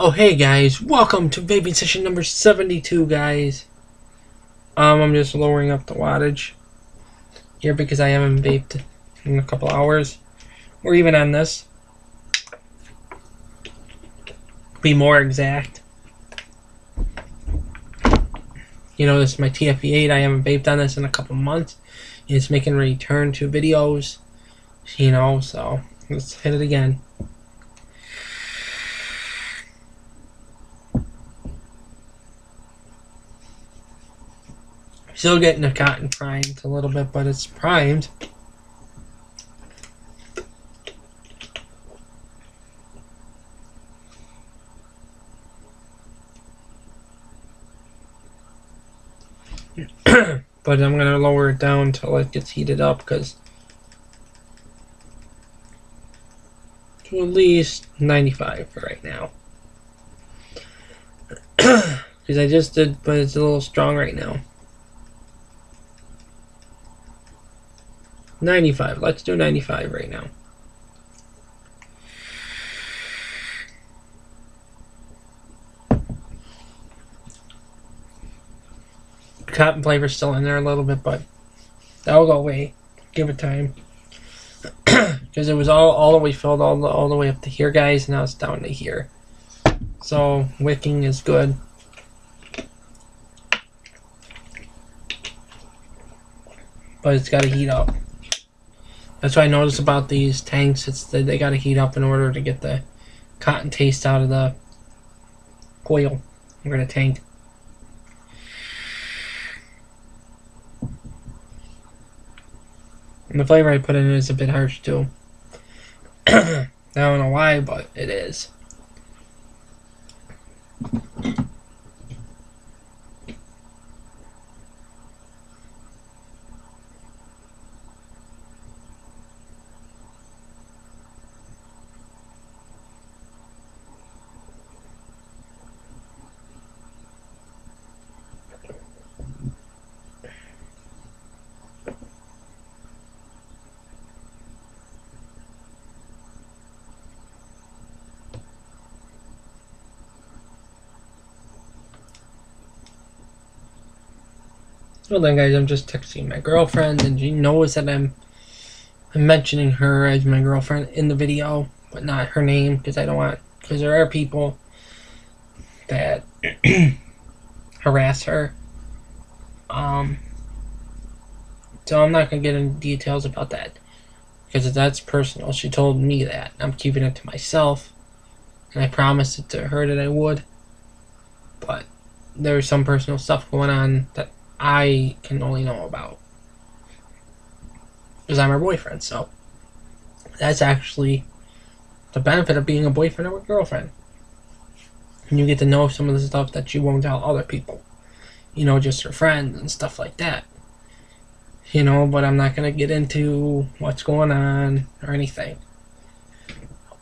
Oh hey guys, welcome to vaping session number 72 guys. I'm just lowering up the wattage here because I haven't vaped in a couple hours. Or even on this. Be more exact. You know, this is my TFE8. I haven't vaped on this in a couple months. It's making a return to videos. You know, so let's hit it again. Still getting the cotton primed a little bit, but it's primed. But I'm going to lower it down until it gets heated up, because to at least 95 for right now. Because I just did, but it's a little strong right now. 95. Let's do 95 right now. Cotton flavor's still in there a little bit, but that'll go away. Give it time. Because it was all the way filled all the way up to here, guys. Now it's down to here. So wicking is good. But it's got to heat up. That's what I noticed about these tanks. It's that they got to heat up in order to get the cotton taste out of the coil or the tank. And the flavor I put in is a bit harsh too. I don't know why, but it is. Well then guys, I'm just texting my girlfriend and she knows that I'm mentioning her as my girlfriend in the video, but not her name, because I don't want, because there are people that harass her. So I'm not going to get into details about that, because that's personal. She told me that. I'm keeping it to myself, and I promised it to her that I would, but there's some personal stuff going on that I can only know about, because I'm her boyfriend. So that's actually the benefit of being a boyfriend or a girlfriend. And you get to know some of the stuff that you won't tell other people. You know, just your friends and stuff like that. You know, but I'm not going to get into what's going on or anything.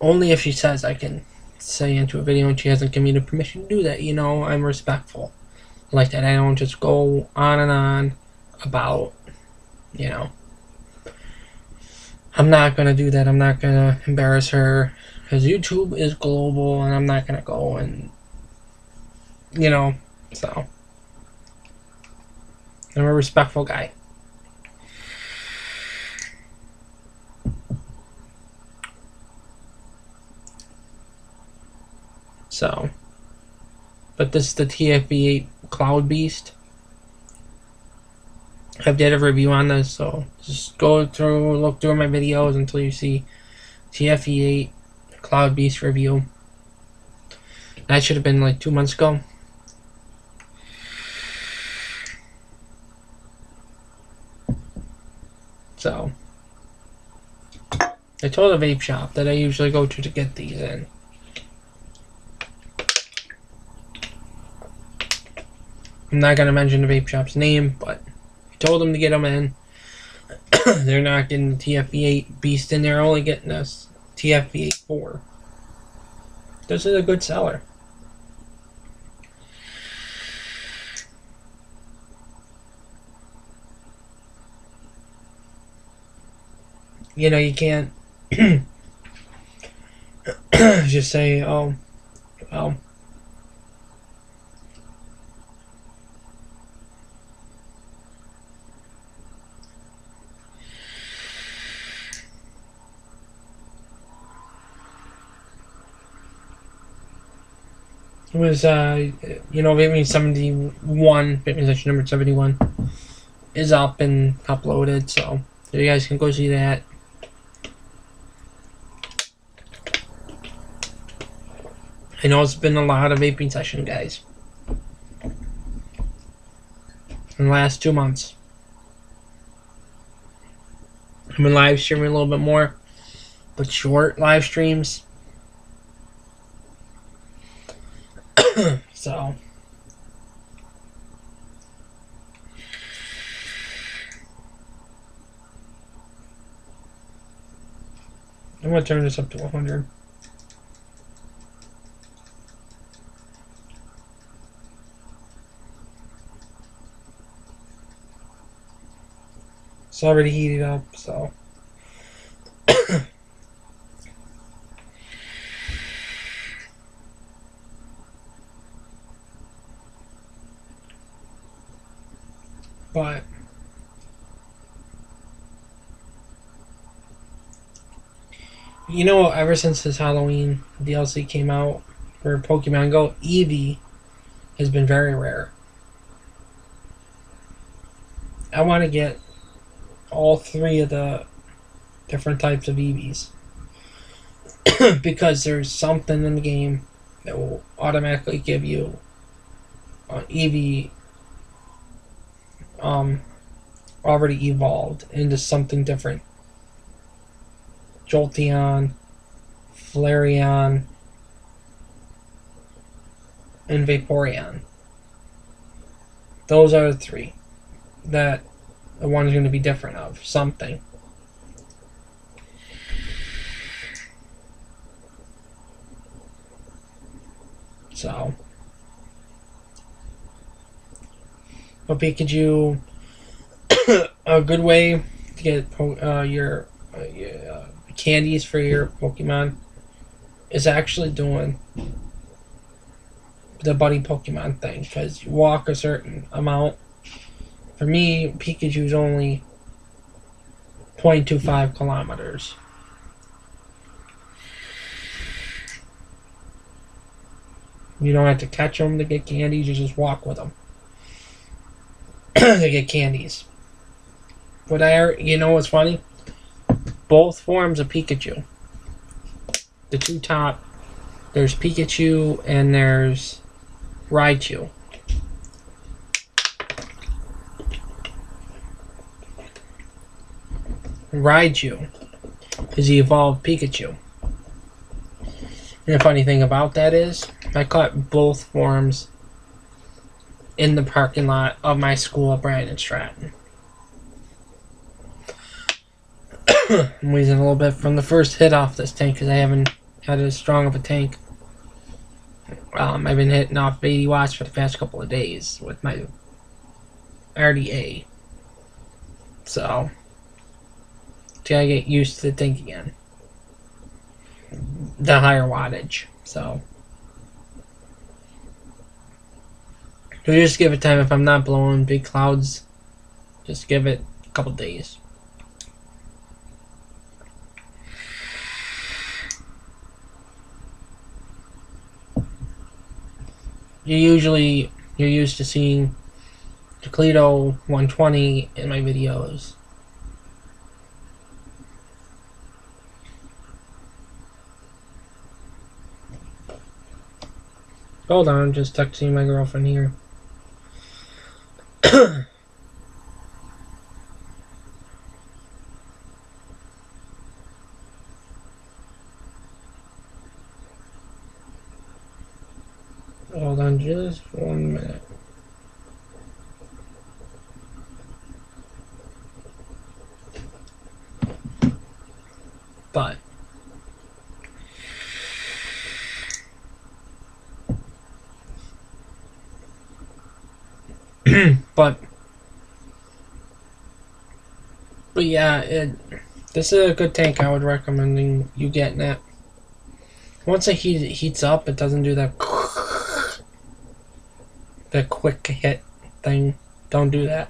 Only if she says I can say into a video and she hasn't given me the permission to do that. You know, I'm respectful like that. I don't just go on and on about, you know. I'm not going to do that. I'm not going to embarrass her, because YouTube is global and I'm not going to go and, you know, so. I'm a respectful guy. So, but this is the TFE8 Cloud Beast. I've did a review on this, so just look through my videos until you see TFE8 Cloud Beast review. That should have been like 2 months ago. So, I told the vape shop that I usually go to get these in. I'm not going to mention the vape shop's name, but I told them to get them in. They're not getting the TFE8 Beast in, they're only getting this TFE8 4. This is a good seller. You know, you can't just say, oh, well, It was, vaping 71, vaping session number 71 is up and uploaded, so you guys can go see that. I know it's been a lot of vaping session, guys, in the last 2 months. I've been live streaming a little bit more, but short live streams. So I'm gonna turn this up to 100. It's already heated up, so. But ever since this Halloween DLC came out for Pokemon Go, Eevee has been very rare. I want to get all three of the different types of Eevees because there's something in the game that will automatically give you Eevee already evolved into something different. Jolteon, Flareon, and Vaporeon. Those are the three that the one is going to be different of something. So, but Pikachu, a good way to get your candies for your Pokemon is actually doing the buddy Pokemon thing, because you walk a certain amount. For me, Pikachu's only 0.25 kilometers. You don't have to catch them to get candies, you just walk with them to get candies. But what's funny? Both forms of Pikachu. The two top, there's Pikachu and there's Raichu. Raichu is the evolved Pikachu. And the funny thing about that is, I caught both forms in the parking lot of my school at Brandon Stratton. I'm losing a little bit from the first hit off this tank because I haven't had as strong of a tank. I've been hitting off 80 watts for the past couple of days with my RDA. So, gotta get used to the tank again. The higher wattage. So just give it time. If I'm not blowing big clouds, just give it a couple days. You're used to seeing Toledo 120 in my videos. Hold on, I'm just texting my girlfriend here. Hold on just 1 minute. But but yeah, this is a good tank. I would recommend you getting it. Once it heats up, it doesn't do that quick hit thing. Don't do that.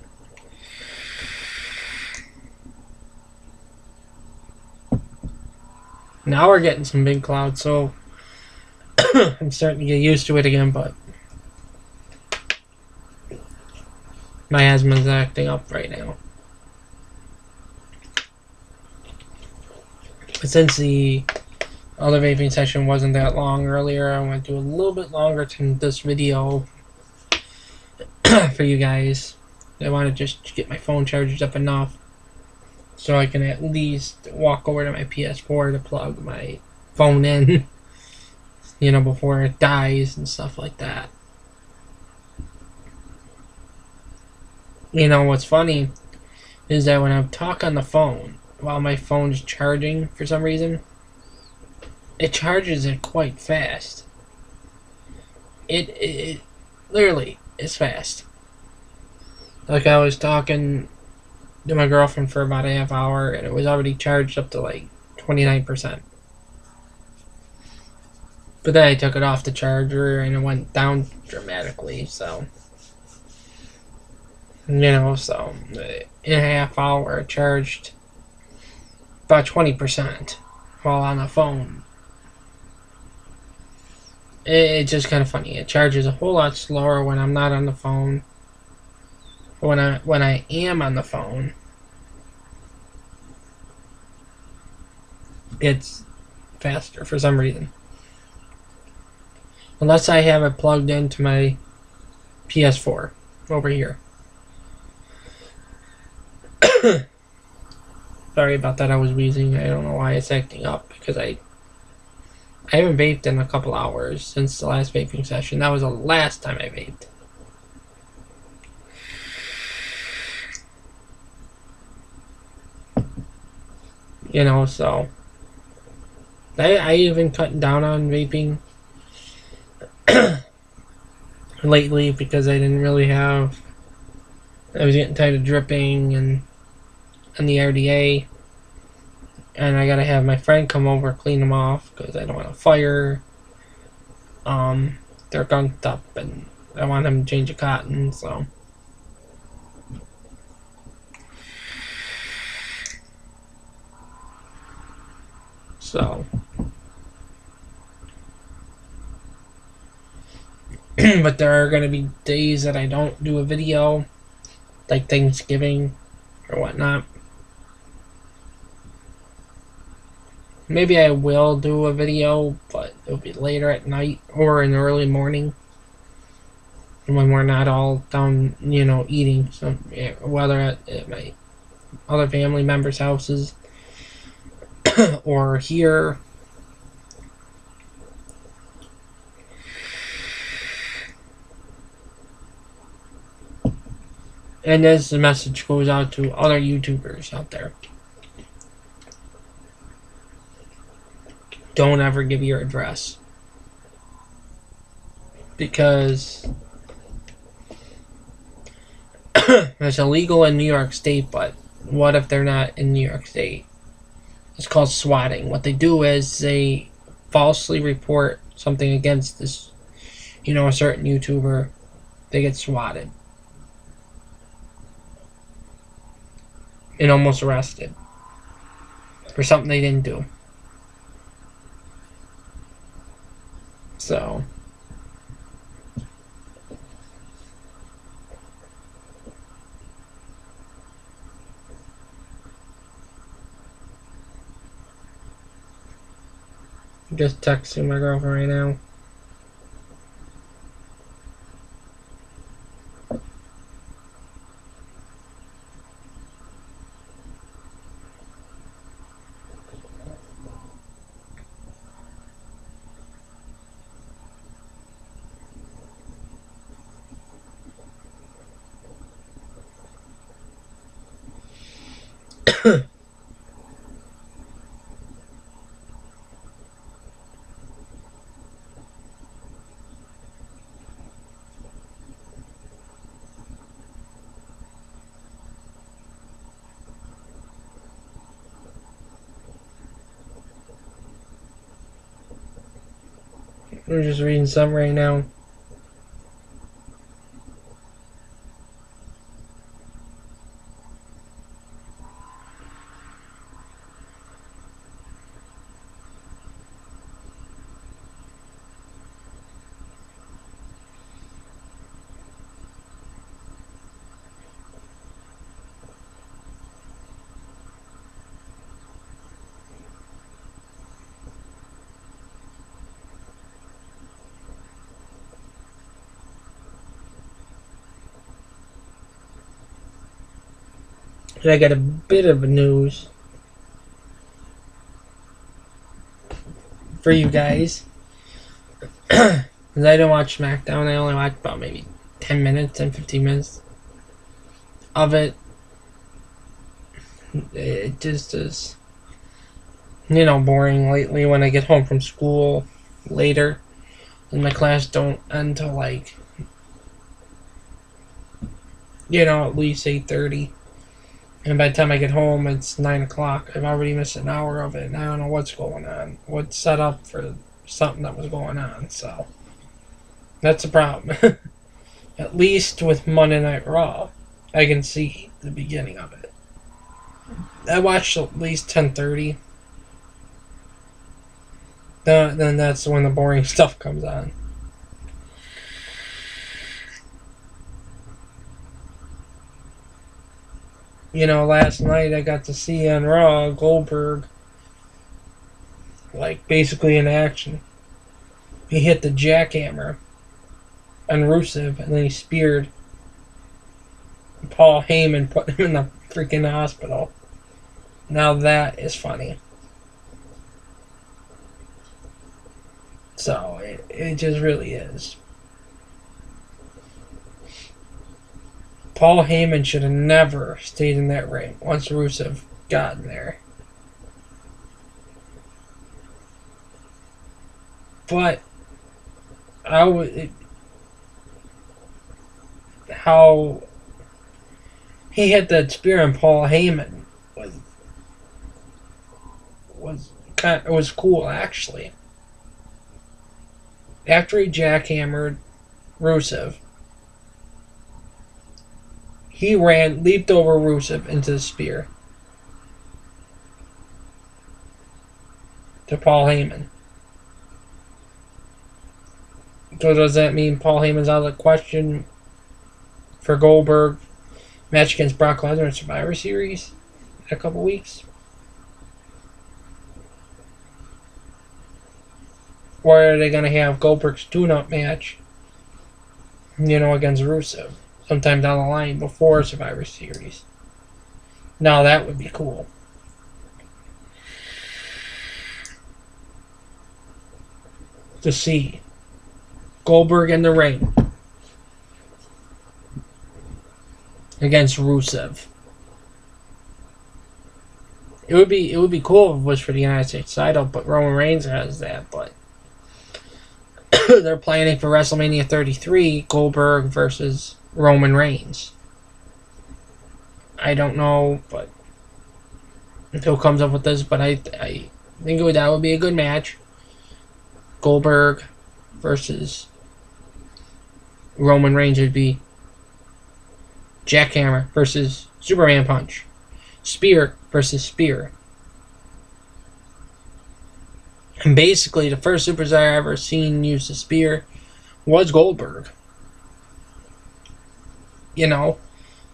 Now we're getting some big clouds, so I'm starting to get used to it again, but my asthma's acting up right now. But since the other vaping session wasn't that long earlier, I want to do a little bit longer to this video for you guys. I want to just get my phone charged up enough so I can at least walk over to my PS4 to plug my phone in, before it dies and stuff like that. What's funny is that when I talk on the phone while my phone's charging for some reason, it charges it quite fast. It literally is fast. Like, I was talking to my girlfriend for about a half hour and it was already charged up to like 29%. But then I took it off the charger and it went down dramatically, so in a half hour it charged about 20% while on the phone. It's just kind of funny. It charges a whole lot slower when I'm not on the phone. When I am on the phone, it's faster for some reason. Unless I have it plugged into my PS4 over here. Sorry about that, I was wheezing. I don't know why it's acting up, because I haven't vaped in a couple hours since the last vaping session. That was the last time I vaped. So I even cut down on vaping lately because I didn't really have. I was getting tired of dripping and the RDA, and I gotta have my friend come over clean them off because I don't want to fire. They're gunked up, and I want him to change the cotton. So, but there are gonna be days that I don't do a video, like Thanksgiving or whatnot. Maybe I will do a video, but it'll be later at night or in the early morning when we're not all down, eating. So, yeah, whether at my other family members' houses or here. And as the message goes out to other YouTubers out there, don't ever give your address, because it's illegal in New York State. But what if they're not in New York State? It's called swatting. What they do is they falsely report something against this, a certain YouTuber. They get swatted and almost arrested for something they didn't do. So, just texting my girlfriend right now. We're just reading some right now. And I got a bit of news for you guys. Because I don't watch SmackDown. I only watch about maybe 10 minutes and 15 minutes of it. It just is, boring lately when I get home from school later. And my class don't end till like, at least 8:30. And by the time I get home, it's 9 o'clock. I've already missed an hour of it, and I don't know what's going on. What's set up for something that was going on, so that's a problem. At least with Monday Night Raw, I can see the beginning of it. I watched at least 10:30. Then that's when the boring stuff comes on. Last night I got to see on Raw Goldberg, like, basically in action. He hit the jackhammer on Rusev, and then he speared Paul Heyman, put him in the freaking hospital. Now that is funny. So, it just really is. Paul Heyman should have never stayed in that ring once Rusev got in there. But how he hit that spear on Paul Heyman was cool, actually. After he jackhammered Rusev, he leaped over Rusev into the spear to Paul Heyman. So does that mean Paul Heyman's out of the question for Goldberg match against Brock Lesnar in Survivor Series in a couple weeks? Or are they going to have Goldberg's tune-up match, against Rusev sometime down the line before Survivor Series? Now that would be cool. To see Goldberg in the ring against Rusev. It would be cool if it was for the United States title, but Roman Reigns has that. But they're planning for WrestleMania 33, Goldberg versus Roman Reigns. I don't know, but who comes up with this, but I think that would be a good match. Goldberg versus Roman Reigns would be jackhammer versus Superman punch. Spear versus spear. And basically, the first superstar I ever seen use a spear was Goldberg.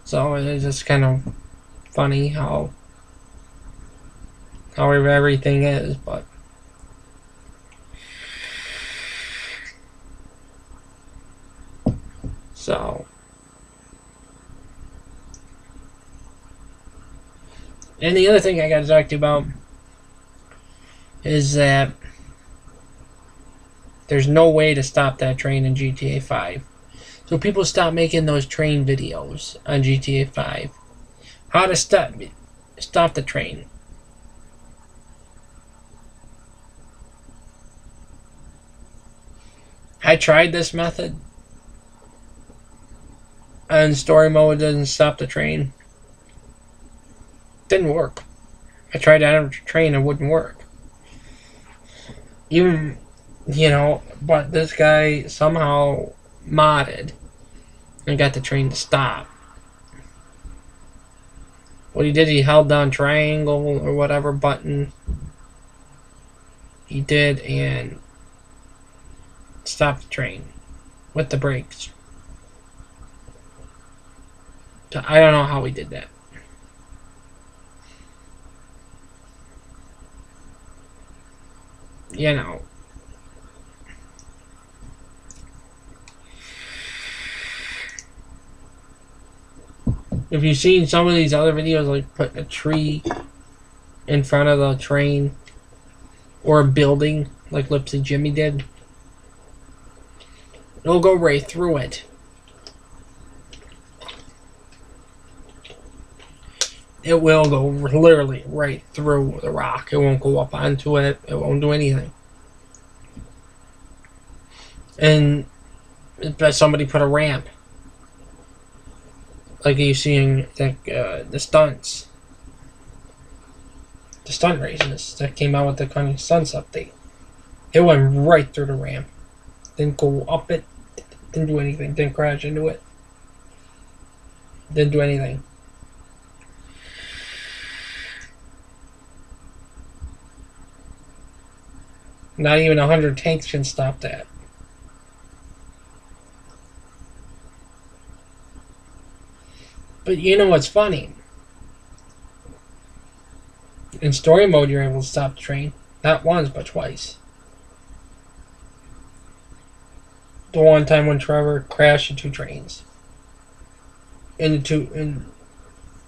So it's just kind of funny how everything is, but so. And the other thing I got to talk to you about is that there's no way to stop that train in GTA 5. So people stop making those train videos on GTA 5. How to stop the train. I tried this method, and story mode doesn't stop the train. Didn't work. I tried to enter the train, it wouldn't work. Even, but this guy somehow modded and got the train to stop. What he did, he held down triangle or whatever button he did and stopped the train with the brakes. I don't know how he did that. If you've seen some of these other videos, like putting a tree in front of the train or a building, like Lipsy Jimmy did, it'll go right through it. It will go literally right through the rock. It won't go up onto it. It won't do anything. And somebody put a ramp, like you see in the stunts, the stunt races that came out with the Cunning Stunts update. It went right through the ramp. Didn't go up it. Didn't do anything. Didn't crash into it. Didn't do anything. Not even 100 tanks can stop that. But you know what's funny? In story mode, you're able to stop the train. Not once, but twice. The one time when Trevor crashed into trains. Into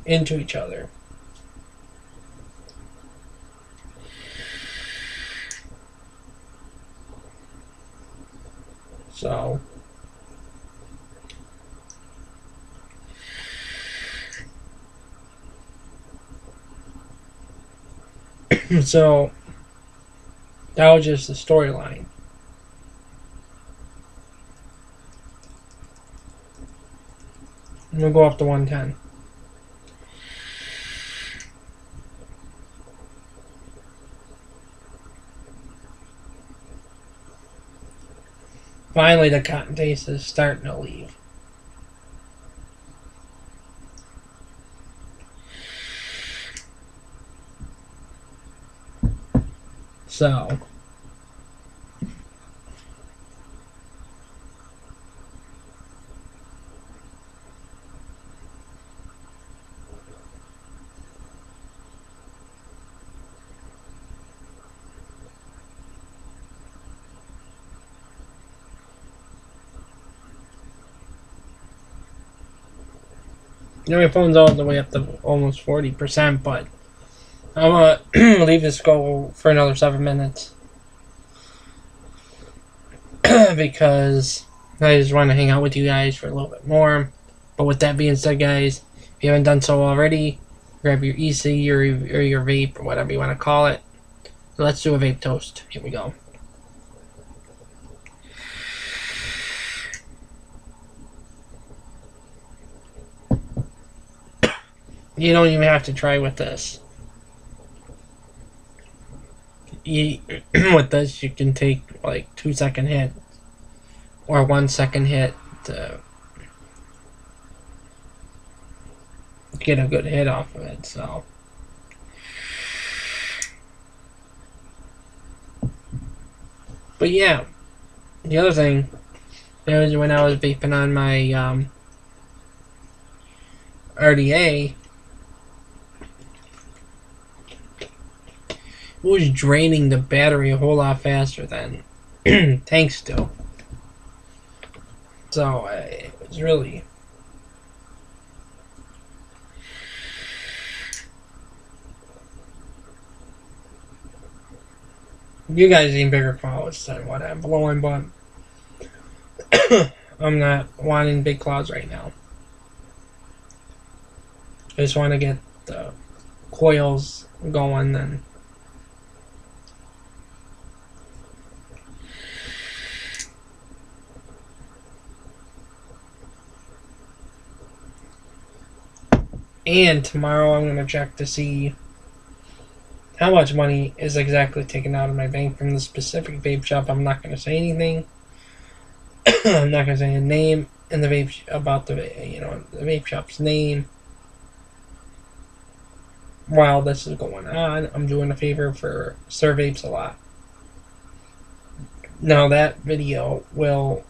each other. So... so that was just the storyline. We'll go up to 110. Finally, the cotton taste is starting to leave. So, my phone's all the way up to almost 40%, but I'm gonna leave this go for another 7 minutes because I just want to hang out with you guys for a little bit more. But with that being said, guys, if you haven't done so already, grab your EC or your vape or whatever you want to call it. So let's do a vape toast. Here we go. You don't even have to try with this. With this, you can take like 2-second hit or 1-second hit to get a good hit off of it. So, but yeah, the other thing is when I was vaping on my RDA, it was draining the battery a whole lot faster than tanks do. So it was really... You guys need bigger clouds than what I'm blowing, but I'm not wanting big clouds right now. I just want to get the coils going and tomorrow I'm going to check to see how much money is exactly taken out of my bank from the specific vape shop. I'm not going to say anything. I'm not going to say a name in the vape about the vape shop's name. While this is going on, I'm doing a favor for Sir Vapes a Lot. Now that video will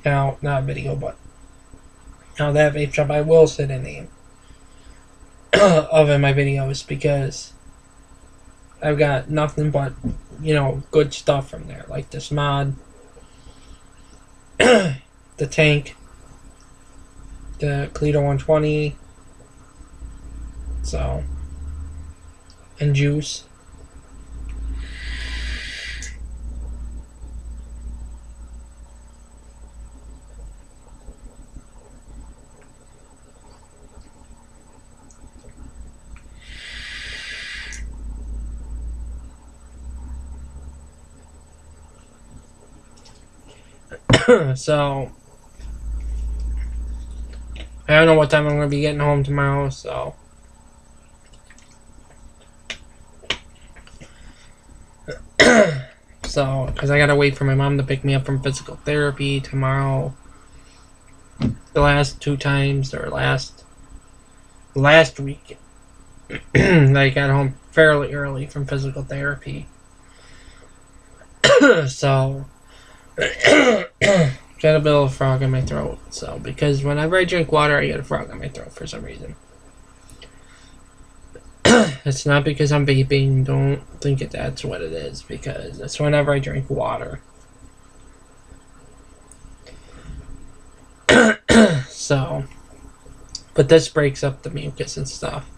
now not video, but now that vape shop I will say the name of in my videos because I've got nothing but good stuff from there, like this mod, the tank, the Cleato 120, So, and juice. So, I don't know what time I'm going to be getting home tomorrow, so. So, because I gotta wait for my mom to pick me up from physical therapy tomorrow. The last 2 times, or last week, I got home fairly early from physical therapy. So, got a bit of a frog in my throat. So, because whenever I drink water, I get a frog in my throat for some reason. It's not because I'm vaping. Don't think that's what it is, because it's whenever I drink water. So, but this breaks up the mucus and stuff.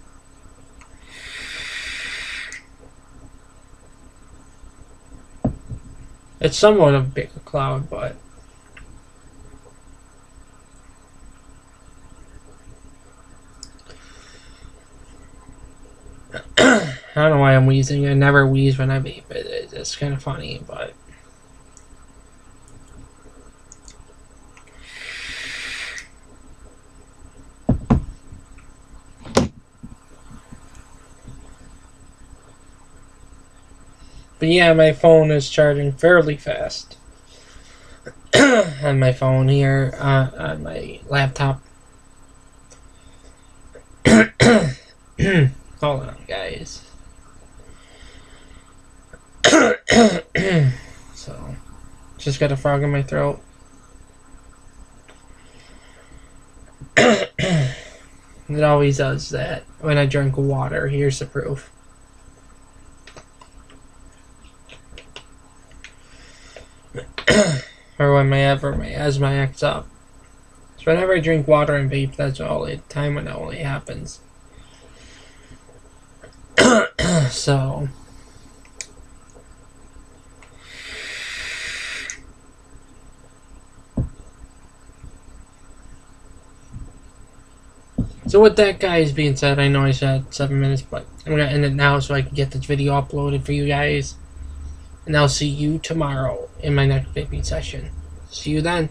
It's somewhat of a bigger cloud, but I don't know why I'm wheezing. I never wheeze when I vape. It's kind of funny, but yeah, my phone is charging fairly fast. On my phone here, on my laptop. Hold on, guys. So, just got a frog in my throat. It always does that when I drink water. Here's the proof. Or when my asthma acts up. So whenever I drink water and vape, that's all the time when it only happens. So with that, guys, being said, I know I said 7 minutes, but I'm going to end it now so I can get this video uploaded for you guys. And I'll see you tomorrow in my next vaping session. See you then.